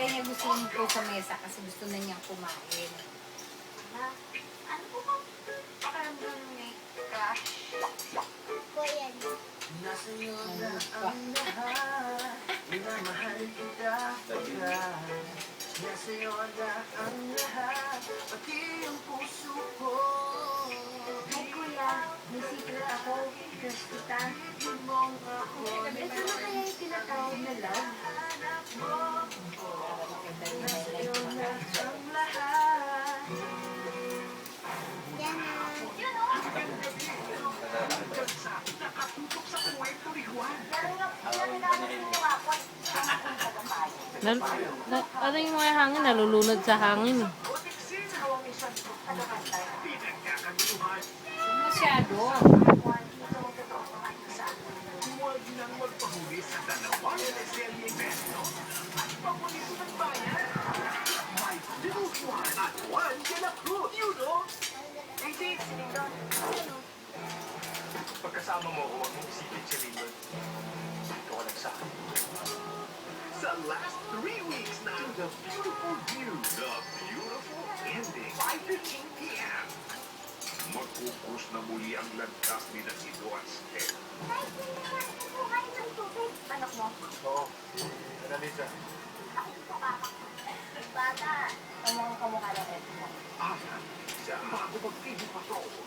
niya gusto ko sa mesa kasi gusto na niyang kumain. Ano po bang pakiramdam ni Crush? Po yan. Nasa iyo na ang lahat, minamahal kita pagkat. Nasa iyo na ang lahat, pati ang puso ko. Ay, kuya, may secret ako. Crush kita. Hindi mong ako Ito na kaya yung tinatawag na love? nasa iyo na ang lahat. Yan na. Ano yung mga hangin? Nalulunod sa hangin. Masyado. Huwag nang magpahuli sa dalawang teleserye invento at paborito ng bayan. May Little Juan at Juan de la Cruz. You know? Hindi, sinindon. Pagkasama mo, huwag mong isipin si Lindon. Ito ka lang sa akin. Sa last 3 weeks na The Beautiful View, The Beautiful Ending, 5:15 p.m. Magpupus na muli ang lantas ni na si Don Step. Kahit hindi naman ito kain ng tubig. Anak mo? Oo. Analisa. Bata, kamukha lang ito. Ayan, sa bago mag-TV Patrol.